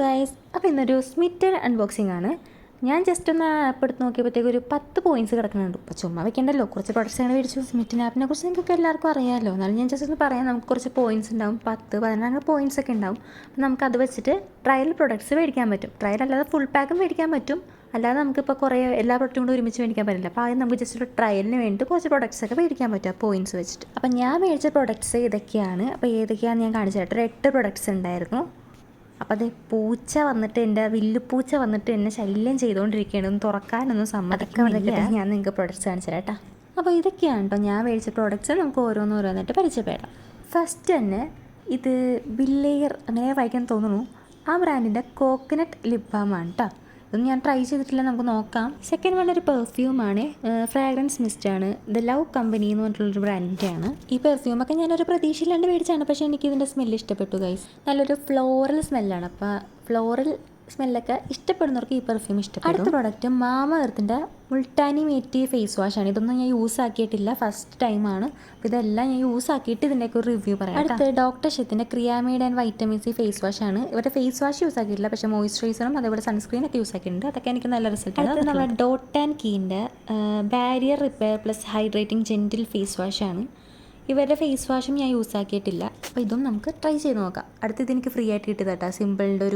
Guys, അപ്പോൾ ഇന്നൊരു സ്മിറ്റഡ് unboxing ആണ്. ഞാൻ ജസ്റ്റ് ഒന്ന് ആപ്പ് എടുത്ത് നോക്കിയപ്പോഴത്തേക്ക് ഒരു 10 പോയിൻറ്റ്സ് കിടക്കുന്നുണ്ട്. അപ്പോൾ ചുമ്മാ വെക്കേണ്ടല്ലോ, കുറച്ച് പ്രൊഡക്ട്സ് അങ്ങനെ മേടിച്ചു. സ്മിറ്റൻ ആപ്പിനെ കുറിച്ച് നിങ്ങൾക്ക് എല്ലാവർക്കും അറിയാമല്ലോ. എന്നാലും ഞാൻ ജസ്റ്റ് ഒന്ന് പറയാം. നമുക്ക് കുറച്ച് പോയിൻറ്റ്സ് ഉണ്ടാവും, 10-12 പോയിൻറ്റ്സ് ഒക്കെ ഉണ്ടാവും. അപ്പോൾ നമുക്കത് വെച്ചിട്ട് ട്രയൽ പ്രൊഡക്ട്സ് മേടിക്കാൻ പറ്റും. ട്രയൽ അല്ലാതെ ഫുൾ പാക്കും മേടിക്കാൻ പറ്റും. അല്ലാതെ നമുക്കിപ്പോൾ കുറേ എല്ലാ പ്രൊഡക്റ്റും കൂടെ ഒരുമിച്ച് മേടിക്കാൻ പറ്റില്ല. അപ്പോൾ ആദ്യം നമുക്ക് ജസ്റ്റ് ഒരു ട്രയലിന് വേണ്ടി കുറച്ച് പ്രൊഡക്ട്സ് ഒക്കെ മേടിക്കാൻ പറ്റും പോയിൻറ്റ്സ് വെച്ചിട്ട്. അപ്പോൾ ഞാൻ മേടിച്ച പ്രൊഡക്ട്സ് ഇതൊക്കെയാണ്. അപ്പോൾ ഏതൊക്കെയാണെന്ന് ഞാൻ കാണിച്ചു തരട്ടെ. 8 പ്രൊഡക്ട്സ് ഉണ്ടായിരുന്നു. അപ്പോൾ അത് പൂച്ച വന്നിട്ട് വില്ലുപൂച്ച വന്നിട്ട് എന്നെ ശല്യം ചെയ്തുകൊണ്ടിരിക്കുകയാണ്. ഒന്ന് തുറക്കാനൊന്നും സമ്മതിക്കുന്നില്ല. ഞാൻ നിങ്ങൾക്ക് പ്രൊഡക്ട്സ് കാണിച്ചു തരാം കേട്ടോ. അപ്പോൾ ഇതൊക്കെയാണ് കേട്ടോ ഞാൻ മേടിച്ച പ്രോഡക്ട്സ്. നമുക്ക് ഓരോന്നോരോന്നിട്ട് പരിചയപ്പെടാം. ഫസ്റ്റ് തന്നെ ഇത് ബില്ലെയർ അങ്ങനെ വായിക്കാൻ തോന്നുന്നു. ആ ബ്രാൻഡിൻ്റെ കോക്കനട്ട് ലിപ് ബാമാണ് കേട്ടോ. ഇതൊന്നും ഞാൻ ട്രൈ ചെയ്തിട്ടില്ല, നമുക്ക് നോക്കാം. സെക്കൻഡ് വൺ ഒരു പെർഫ്യൂമാണ്, ഫ്രാഗ്രൻസ് മിസ്റ്റാണ്. ദ ലവ് കമ്പനി എന്ന് പറഞ്ഞിട്ടുള്ളൊരു ബ്രാൻഡിൻ്റെയാണ്. ഈ പെർഫ്യൂമൊക്കെ ഞാനൊരു പ്രതീക്ഷയില്ലാണ്ട് മേടിച്ചാണ്. പക്ഷേ എനിക്കിതിൻ്റെ സ്മെല്ല് ഇഷ്ടപ്പെട്ടു ഗൈസ്. നല്ലൊരു ഫ്ലോറൽ സ്മെല്ലാണ്. അപ്പോൾ ഫ്ലോറൽ സ്മെല്ലൊക്കെ ഇഷ്ടപ്പെടുന്നവർക്ക് ഈ പെർഫ്യൂം ഇഷ്ടപ്പെടും. അടുത്ത പ്രോഡക്റ്റ് മാമ എർത്തിൻ്റെ മുൾട്ടാനി മേറ്റി ഫേസ് വാഷാണ്. ഇതൊന്നും ഞാൻ യൂസ് ആക്കിയിട്ടില്ല, ഫസ്റ്റ് ടൈമാണ്. അപ്പോൾ ഇതെല്ലാം ഞാൻ യൂസ് ആക്കിയിട്ട് ഇതിൻ്റെയൊക്കെ ഒരു റിവ്യൂ പറയാം. അടുത്ത് ഡോക്ടർ ഷെത്തിൻ്റെ ceramide and vitamin C face വാഷാണ്. ഇവരുടെ ഫേസ് വാഷ് യൂസ് ആക്കിയിട്ടില്ല, പക്ഷേ മോയ്സ്ചറൈസറും അതേപോലെ സൺസ്ക്രീനൊക്കെ യൂസ് ആക്കിയിട്ടുണ്ട്. അതൊക്കെ എനിക്ക് നല്ല റിസൾട്ട്. അടുത്ത് നമ്മുടെ ഡോട്ട് ആൻഡ് കീൻ്റെ barrier repair plus hydrating gentle face വാഷാണ്. ഇവരുടെ ഫേസ് വാഷും ഞാൻ യൂസ് ആക്കിയിട്ടില്ല. അപ്പോൾ ഇതും നമുക്ക് ട്രൈ ചെയ്ത് നോക്കാം. അടുത്ത് ഇതെനിക്ക് ഫ്രീ ആയിട്ട് കിട്ടിയത് കേട്ടോ, സിമ്പിളിൻ്റെ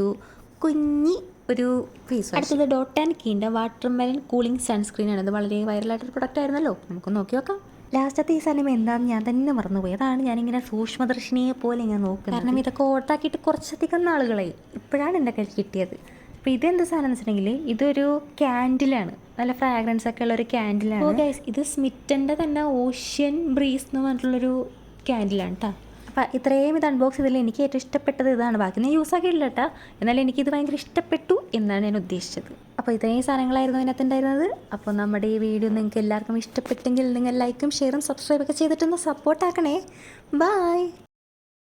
ഒരു ഫേസ് വാഷ്. അടുത്തത് ഡോട്ട് ആൻഡ് കീൻ്റെ വാട്ടർ മെലൻ കൂളിംഗ് സൺസ്ക്രീനാണ്. ഇത് വളരെ വൈറലായിട്ടൊരു പ്രൊഡക്റ്റ് ആയിരുന്നല്ലോ, നമുക്ക് നോക്കി നോക്കാം. ലാസ്റ്റത്തെ ഈ സാധനം എന്താണെന്ന് ഞാൻ തന്നെ മറന്നുപോയി. അതാണ് ഞാനിങ്ങനെ സൂക്ഷ്മദർശിനിയെ പോലെ ഞാൻ നോക്കുന്നത്. കാരണം ഇതൊക്കെ ഓർഡർ ആക്കിയിട്ട് കുറച്ചധികം നാളുകളായി, ഇപ്പോഴാണ് എൻ്റെ കയ്യിൽ കിട്ടിയത്. അപ്പോൾ ഇതെന്ത് സാധനം എന്ന് വെച്ചിട്ടുണ്ടെങ്കിൽ ഇതൊരു ക്യാൻഡിലാണ്, നല്ല ഫ്രാഗ്രൻസ് ഒക്കെ ഉള്ളൊരു ക്യാൻഡിലാണ്. ഗൈസ്, ഇത് സ്മിറ്റൻ്റെ തന്നെ ഓഷ്യൻ ബ്രീസ് എന്ന് പറഞ്ഞിട്ടുള്ളൊരു ക്യാൻഡിലാണ് കേട്ടോ. അപ്പോൾ ഇത്രയും ഇത് അൺബോക്സ് ചെയ്തതിൽ എനിക്ക് ഏറ്റവും ഇഷ്ടപ്പെട്ടത് ഇതാണ്. ബാക്കി ഞാൻ യൂസ് ആക്കിയിട്ടില്ല കേട്ടോ, എന്നാലും എനിക്കിത് ഭയങ്കര ഇഷ്ടപ്പെട്ടു എന്നാണ് ഞാൻ ഉദ്ദേശിച്ചത്. അപ്പോൾ ഇത്രയും സാധനങ്ങളായിരുന്നു അതിനകത്തുണ്ടായിരുന്നത്. അപ്പോൾ നമ്മുടെ ഈ വീഡിയോ നിങ്ങൾക്ക് എല്ലാവർക്കും ഇഷ്ടപ്പെട്ടെങ്കിൽ നിങ്ങൾ ലൈക്കും ഷെയറും സബ്സ്ക്രൈബൊക്കെ ചെയ്തിട്ടൊന്ന് സപ്പോർട്ടാക്കണേ. ബൈ.